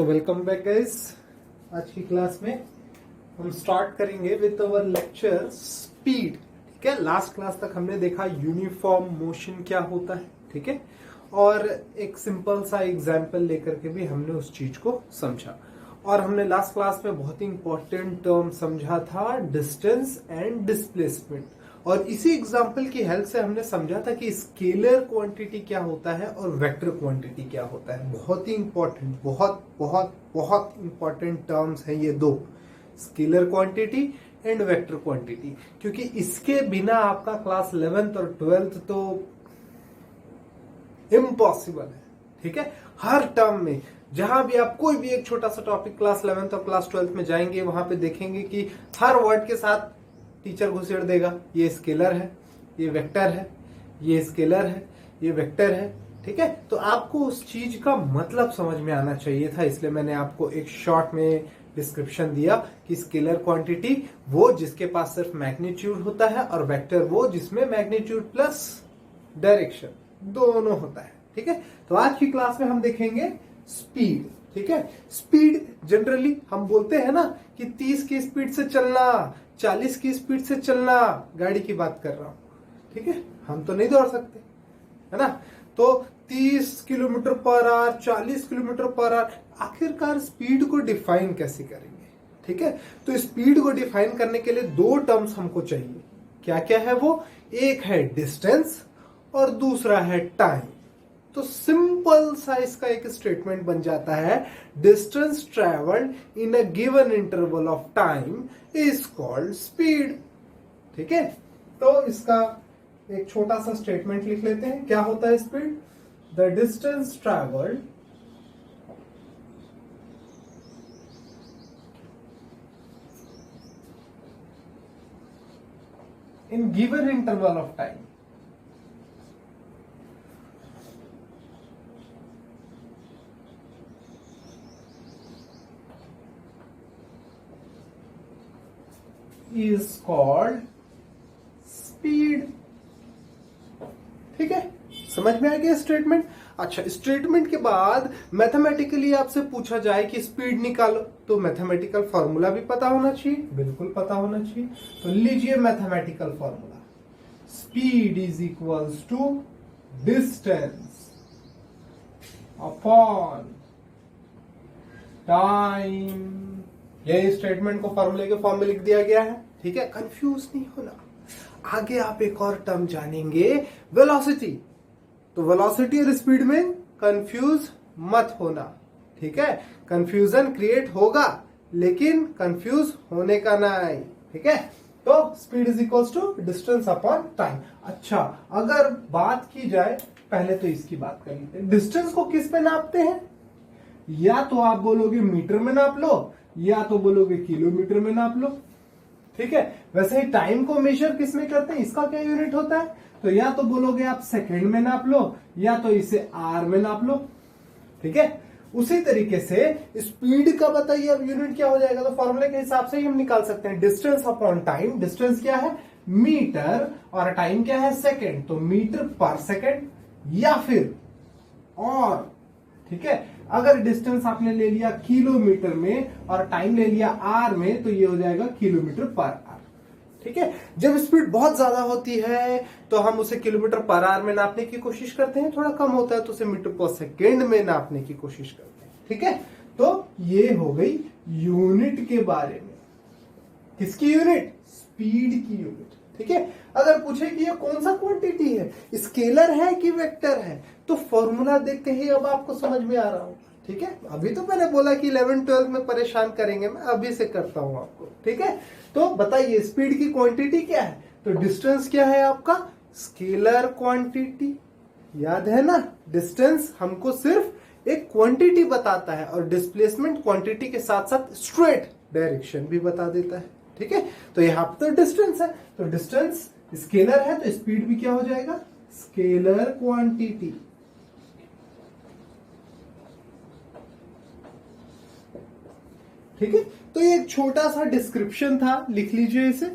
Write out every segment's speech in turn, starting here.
So welcome back guys. आज की class में हम स्टार्ट करेंगे विद अवर लेक्चर स्पीड। ठीक है, लास्ट क्लास तक हमने देखा यूनिफॉर्म मोशन क्या होता है, ठीक है, और एक सिंपल सा एग्जांपल लेकर के भी हमने उस चीज को समझा। और हमने लास्ट क्लास में बहुत ही इंपॉर्टेंट टर्म समझा था, डिस्टेंस एंड डिस्प्लेसमेंट। और इसी एग्जाम्पल की हेल्प से हमने समझा था कि स्केलर क्वांटिटी क्या होता है और वेक्टर क्वांटिटी क्या होता है। बहुत ही इंपॉर्टेंट, बहुत बहुत बहुत इंपॉर्टेंट टर्म्स हैं ये दो, scalar quantity and vector quantity, क्योंकि इसके बिना आपका क्लास 11th और 12th तो इम्पॉसिबल है। ठीक है, हर टर्म में जहां भी आप कोई भी एक छोटा सा टॉपिक क्लास 11th और क्लास 12th में जाएंगे, वहां पे देखेंगे कि हर वर्ड के साथ टीचर घुसेड़ देगा, ये स्केलर है, ये वेक्टर है, ये स्केलर है, ये वेक्टर है। ठीक है, तो आपको उस चीज का मतलब समझ में आना चाहिए था, इसलिए मैंने आपको एक शॉर्ट में डिस्क्रिप्शन दिया कि स्केलर क्वांटिटी वो जिसके पास सिर्फ मैग्नीट्यूड होता है, और वेक्टर वो जिसमें मैग्नीट्यूड प्लस डायरेक्शन दोनों होता है। ठीक है, तो आज की क्लास में हम देखेंगे स्पीड। ठीक है, स्पीड जनरली हम बोलते हैं ना कि 30 की स्पीड से चलना, 40 की स्पीड से चलना, गाड़ी की बात कर रहा हूं। ठीक है, हम तो नहीं दौड़ सकते, है ना, तो 30 kilometre per hour, 40 kilometre per hour, आखिरकार स्पीड को डिफाइन कैसे करेंगे। ठीक है, तो स्पीड को डिफाइन करने के लिए दो टर्म्स हमको चाहिए। क्या क्या है वो? एक है डिस्टेंस और दूसरा है टाइम। तो सिंपल सा इसका एक स्टेटमेंट बन जाता है, distance travelled in a given interval of time is called speed. ठीक है, तो इसका एक छोटा सा स्टेटमेंट लिख लेते हैं। क्या होता है speed? The distance travelled in given interval of time is called speed। ठीक है, समझ में आ गया स्टेटमेंट? अच्छा, स्टेटमेंट के बाद मैथमेटिकली आपसे पूछा जाए कि स्पीड निकालो, तो मैथमेटिकल फॉर्मूला भी पता होना चाहिए, बिल्कुल पता होना चाहिए। तो लीजिए mathematical formula, speed is equals to distance upon time. ये स्टेटमेंट को फॉर्मूले के फॉर्म में लिख दिया गया है। ठीक है, कंफ्यूज नहीं होना। आगे आप एक और टर्म जानेंगे, वेलोसिटी। तो वेलोसिटी और स्पीड में कंफ्यूज मत होना। ठीक है, कंफ्यूजन क्रिएट होगा लेकिन कंफ्यूज होने का नहीं। ठीक है, तो speed is equals to distance upon time. अच्छा, अगर बात की जाए, पहले तो इसकी बात कर लेते हैं, डिस्टेंस को किस पे नापते हैं? या तो आप बोलोगे मीटर में नाप लो, या तो बोलोगे किलोमीटर में नाप लो। ठीक है, वैसे ही टाइम को मेजर किस में करते हैं, इसका क्या यूनिट होता है? तो या तो बोलोगे आप सेकंड में नाप लो, या तो इसे आर में नाप लो। ठीक है, उसी तरीके से स्पीड का बताइए अब यूनिट क्या हो जाएगा? तो फॉर्मूले के हिसाब से ही हम निकाल सकते हैं, डिस्टेंस अपॉन टाइम। डिस्टेंस क्या है? मीटर, और टाइम क्या है? सेकेंड। तो मीटर पर सेकेंड, या फिर और, ठीक है, अगर डिस्टेंस आपने ले लिया किलोमीटर में और टाइम ले लिया आर में, तो ये हो जाएगा किलोमीटर पर आवर। ठीक है, जब स्पीड बहुत ज्यादा होती है तो हम उसे किलोमीटर पर आवर में नापने की कोशिश करते हैं, थोड़ा कम होता है तो उसे मीटर पर सेकेंड में नापने की कोशिश करते हैं। ठीक है, तो ये हो गई यूनिट के बारे में। किसकी यूनिट? स्पीड की यूनिट। ठीक है, अगर पूछे कि ये कौन सा क्वांटिटी है, स्केलर है कि वेक्टर है, तो फॉर्मूला देख के ही अब आपको समझ में आ रहा होगा। ठीक है, अभी तो मैंने बोला कि 11th-12th में परेशान करेंगे, मैं अभी से करता हूं आपको। ठीक है, तो बताइए स्पीड की क्वांटिटी क्या है? तो डिस्टेंस क्या है आपका? Scalar quantity. याद है ना, डिस्टेंस हमको सिर्फ एक क्वांटिटी बताता है, और डिस्प्लेसमेंट क्वांटिटी के साथ साथ स्ट्रेट डायरेक्शन भी बता देता है। ठीक है, तो यहां पर तो डिस्टेंस है, तो डिस्टेंस स्केलर है, तो स्पीड भी क्या हो जाएगा? Scalar quantity. ठीक है, तो ये एक छोटा सा डिस्क्रिप्शन था, लिख लीजिए इसे।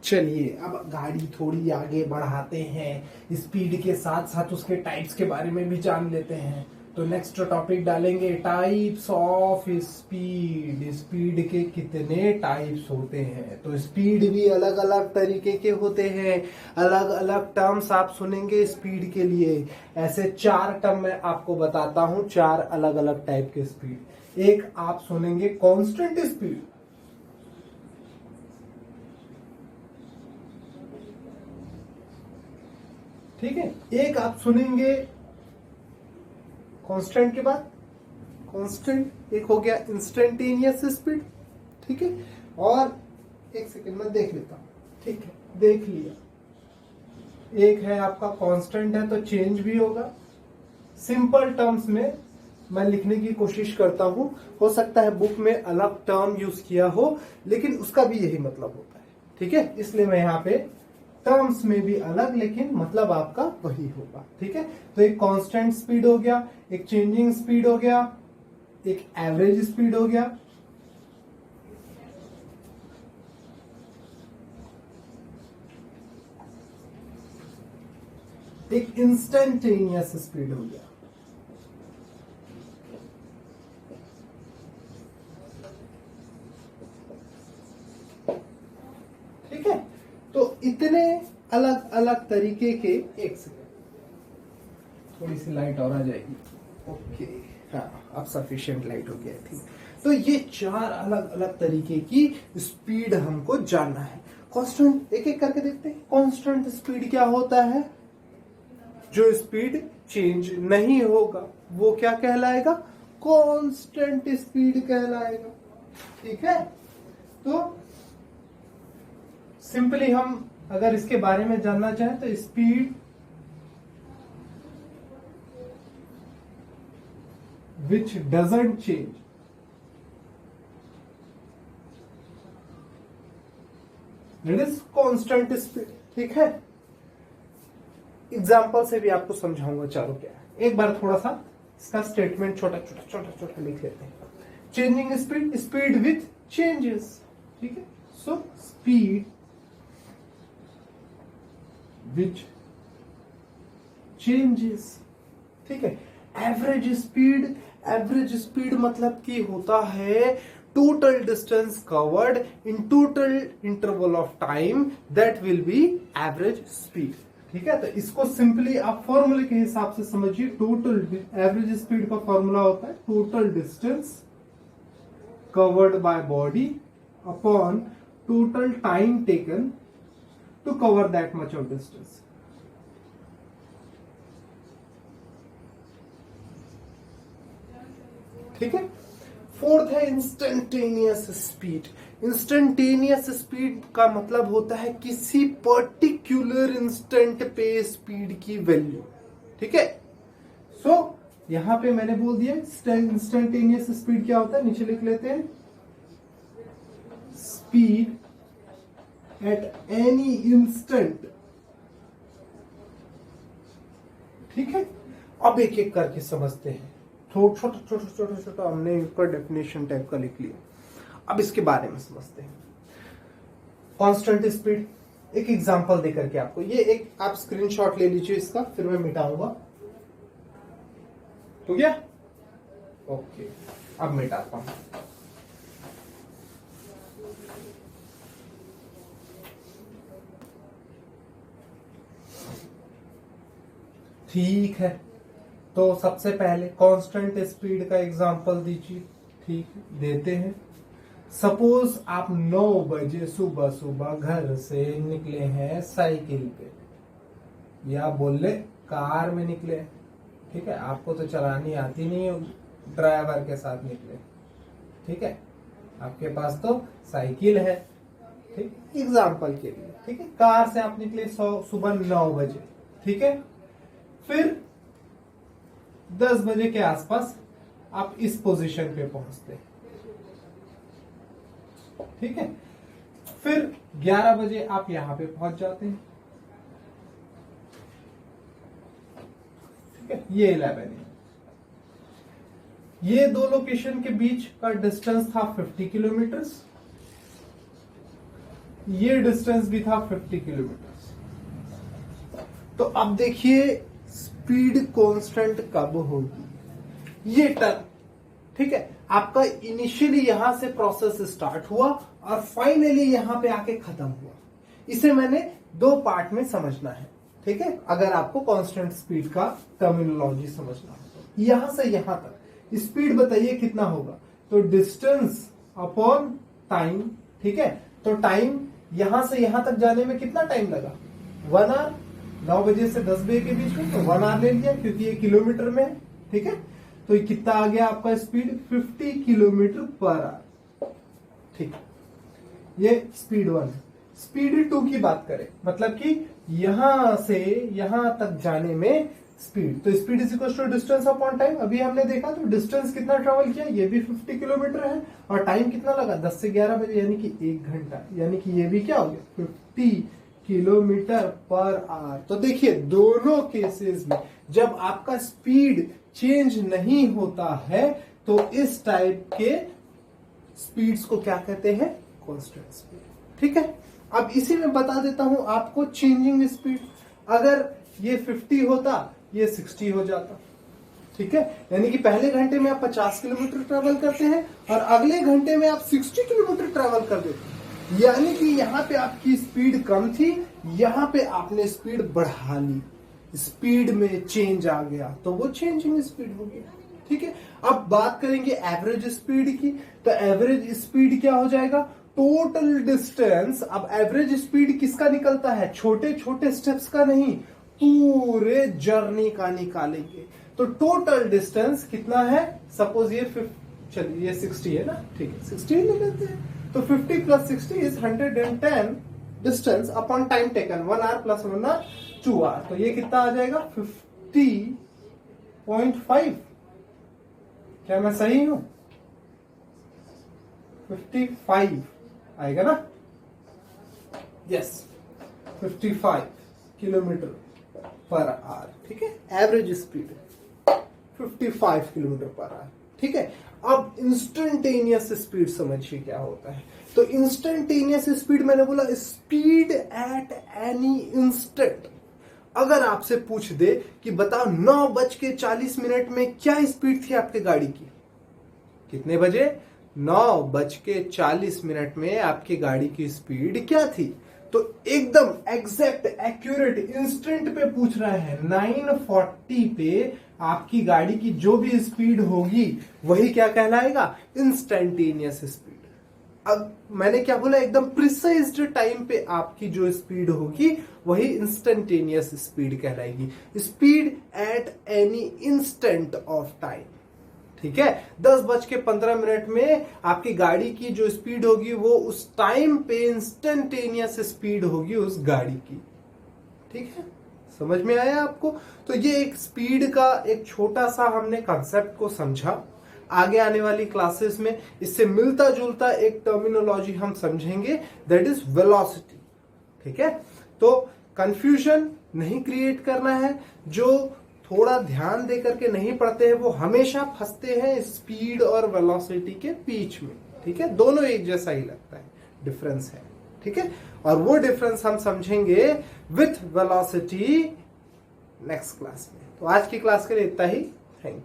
चलिए अब गाड़ी थोड़ी आगे बढ़ाते हैं, स्पीड के साथ साथ उसके टाइप्स के बारे में भी जान लेते हैं। तो नेक्स्ट टॉपिक डालेंगे टाइप्स ऑफ स्पीड। स्पीड के कितने टाइप्स होते हैं, तो स्पीड भी अलग अलग तरीके के होते हैं, अलग अलग टर्म्स आप सुनेंगे स्पीड के लिए। ऐसे 4 टर्म मैं आपको बताता हूं, 4 अलग अलग टाइप के स्पीड। एक आप सुनेंगे कांस्टेंट स्पीड, ठीक है। एक आप सुनेंगे कांस्टेंट के बाद कांस्टेंट, एक हो गया इंस्टेंटेनियस स्पीड, ठीक है। और एक सेकंड में देख लेता हूं, ठीक है, देख लिया। एक है आपका कांस्टेंट है तो चेंज भी होगा। सिंपल टर्म्स में मैं लिखने की कोशिश करता हूं, हो सकता है बुक में अलग टर्म यूज किया हो, लेकिन उसका भी यही मतलब होता है, ठीक है। इसलिए मैं यहाँ पे टर्म्स में भी अलग, लेकिन मतलब आपका वही होगा, ठीक है। तो एक कांस्टेंट स्पीड हो गया, एक चेंजिंग स्पीड हो गया, एक एवरेज स्पीड हो गया, एक इंस्टेंटेनियस स्पीड हो गया। ठीक है, तो इतने अलग अलग तरीके के, एक सेकेंड थोड़ी सी लाइट और आ जाएगी, ओके, हाँ अब सफिशिएंट लाइट हो गया, ठीक। तो ये 4 अलग अलग तरीके की स्पीड हमको जानना है। कांस्टेंट एक एक करके देखते हैं। कांस्टेंट स्पीड क्या होता है? जो स्पीड चेंज नहीं होगा वो क्या कहलाएगा? कांस्टेंट स्पीड कहलाएगा, ठीक है। तो सिंपली हम अगर इसके बारे में जानना चाहें तो speed which doesn't change, that is constant speed, ठीक है। एग्जाम्पल से भी आपको समझाऊंगा चारों क्या है। एक बार थोड़ा सा इसका स्टेटमेंट छोटा छोटा छोटा छोटा लिख लेते हैं। Changing speed, speed with changes, ठीक है। सो स्पीड विच चेंजेस, ठीक है। एवरेज स्पीड, एवरेज स्पीड मतलब कि होता है total distance covered in total interval of time, that will be average speed, ठीक है। तो इसको सिंपली आप फॉर्मूले के हिसाब से समझिए। टोटल एवरेज स्पीड का फॉर्मूला होता है total distance covered by body upon total time taken to cover that much of distance, ठीक है। फोर्थ है इंस्टेंटेनियस स्पीड। इंस्टेंटेनियस स्पीड का मतलब होता है किसी पर्टिकुलर इंस्टेंट पे स्पीड की वैल्यू, ठीक है। सो यहां पे मैंने बोल दिया इंस्टेंटेनियस स्पीड क्या होता है, नीचे लिख लेते हैं। स्पीड एट एनी इंस्टेंट, ठीक है। अब एक एक करके समझते हैं। छोटा छोटा छोटा छोटा हमने इसका डेफिनेशन टाइप का लिख लिया। अब इसके बारे में समझते हैं। कांस्टेंट स्पीड, एक एग्जांपल देकर के आपको, ये एक आप स्क्रीनशॉट ले लीजिए इसका, फिर मैं मिटाऊंगा, तो क्या, ओके, अब मिटाता हूं। ठीक है, तो सबसे पहले कांस्टेंट स्पीड का एग्जांपल दीजिए, ठीक देते हैं। सपोज आप 9 बजे सुबह सुबह घर से निकले हैं साइकिल पे, या बोल ले कार में निकले, ठीक है। आपको तो चलानी आती नहीं है, ड्राइवर के साथ निकले, ठीक है। आपके पास तो साइकिल है, ठीक, एग्जाम्पल के लिए, ठीक है। कार से आप निकले सुबह 9 बजे, ठीक है। फिर 10 बजे के आसपास आप इस पोजीशन पे पहुंचते हैं, ठीक है। फिर 11 बजे आप यहां पे पहुंच जाते हैं, ठीक है। ये 11 है। ये दो लोकेशन के बीच का डिस्टेंस था 50 किलोमीटर, ये डिस्टेंस भी था 50 किलोमीटर। तो अब देखिए स्पीड कांस्टेंट कब होगी, ये टर्म, ठीक है, आपका इनिशियली यहां से प्रोसेस स्टार्ट हुआ और फाइनली यहां पे आके खत्म हुआ। इसे मैंने दो पार्ट में समझना है, ठीक है, अगर आपको कांस्टेंट स्पीड का टर्मिनोलॉजी समझना है। तो यहां से यहां तक स्पीड बताइए कितना होगा, तो डिस्टेंस अपॉन टाइम, ठीक है। तो टाइम यहां से यहां तक जाने में कितना टाइम लगा, 1 आवर, 9 बजे से 10 बजे के बीच में, तो 1 आवर ले लिया क्योंकि ये किलोमीटर में है, ठीक है। तो ये कितना आ गया आपका स्पीड, 50 किलोमीटर पर आवर, ठीक है। ये स्पीड 1 है। स्पीड 2 की बात करें, मतलब कि यहां से यहां तक जाने में स्पीड, तो speed is equal to distance upon time. अभी हमने देखा तो डिस्टेंस कितना ट्रेवल किया, ये भी 50 किलोमीटर है, और टाइम कितना लगा 10 से 11 बजे, यानी कि 1 घंटा, यानी कि ये भी क्या हो गया 50 किलोमीटर पर आवर। तो देखिए दोनों केसेस में जब आपका स्पीड चेंज नहीं होता है तो इस टाइप के स्पीड्स को क्या कहते हैं, कांस्टेंट स्पीड, ठीक है। अब इसी में बता देता हूं आपको चेंजिंग स्पीड, अगर ये 50 होता ये 60 हो जाता, ठीक है। यानी कि पहले घंटे में आप 50 किलोमीटर ट्रेवल करते हैं और अगले घंटे में आप 60 किलोमीटर ट्रेवल कर देते हैं, यानी कि यहां पे आपकी स्पीड कम थी, यहां पे आपने स्पीड बढ़ा ली, स्पीड में चेंज आ गया, तो वो चेंजिंग स्पीड होगी, ठीक है। अब बात करेंगे एवरेज स्पीड की, तो एवरेज स्पीड क्या हो जाएगा, टोटल डिस्टेंस। अब एवरेज स्पीड किसका निकलता है, छोटे छोटे स्टेप्स का नहीं, पूरे जर्नी का निकालेंगे। तो टोटल डिस्टेंस कितना है, सपोज ये चलिए ये 60 है ना, ठीक है, 60 ले लेते हैं, तो 50 plus 60 is 110 distance upon time taken, 1 hour plus 1 hour 2 hour, तो ये कितना आ जाएगा 50.5। क्या मैं सही हूं, 55 आएगा ना, यस 55 किलोमीटर पर आवर, ठीक है। Average speed 55 kilometre per hour, ठीक है। अब इंस्टेंटेनियस स्पीड समझिए क्या होता है। तो इंस्टेंटेनियस स्पीड मैंने बोला स्पीड एट एनी इंस्टेंट। अगर आपसे पूछ दे कि बताओ 9:40 में क्या स्पीड थी आपके गाड़ी की, कितने बजे, 9:40 में आपकी गाड़ी की स्पीड क्या थी, तो एकदम एग्जैक्ट एक्यूरेट इंस्टेंट पे पूछ रहा है, 9:40 पे आपकी गाड़ी की जो भी स्पीड होगी वही क्या कहलाएगा, इंस्टेंटेनियस स्पीड। अब मैंने क्या बोला, एकदम प्रिसाइज्ड टाइम पे आपकी जो स्पीड होगी वही इंस्टेंटेनियस स्पीड कहलाएगी, speed at any instant of time, ठीक है। 10:15 में आपकी गाड़ी की जो स्पीड होगी वो उस टाइम पे इंस्टेंटेनियस स्पीड होगी उस गाड़ी की, ठीक है। समझ में आया आपको। तो ये एक स्पीड का एक छोटा सा हमने कंसेप्ट को समझा। आगे आने वाली क्लासेस में इससे मिलता जुलता एक टर्मिनोलॉजी हम समझेंगे, दैट इज वेलोसिटी, ठीक है। तो कंफ्यूजन नहीं क्रिएट करना है, जो थोड़ा ध्यान दे करके नहीं पढ़ते हैं वो हमेशा फंसते हैं स्पीड और वेलोसिटी के बीच में, ठीक है। दोनों एक जैसा ही लगता है, डिफरेंस है, ठीक है। और वो डिफरेंस हम समझेंगे विथ वेलोसिटी नेक्स्ट क्लास में। तो आज की क्लास के लिए इतना ही, थैंक यू।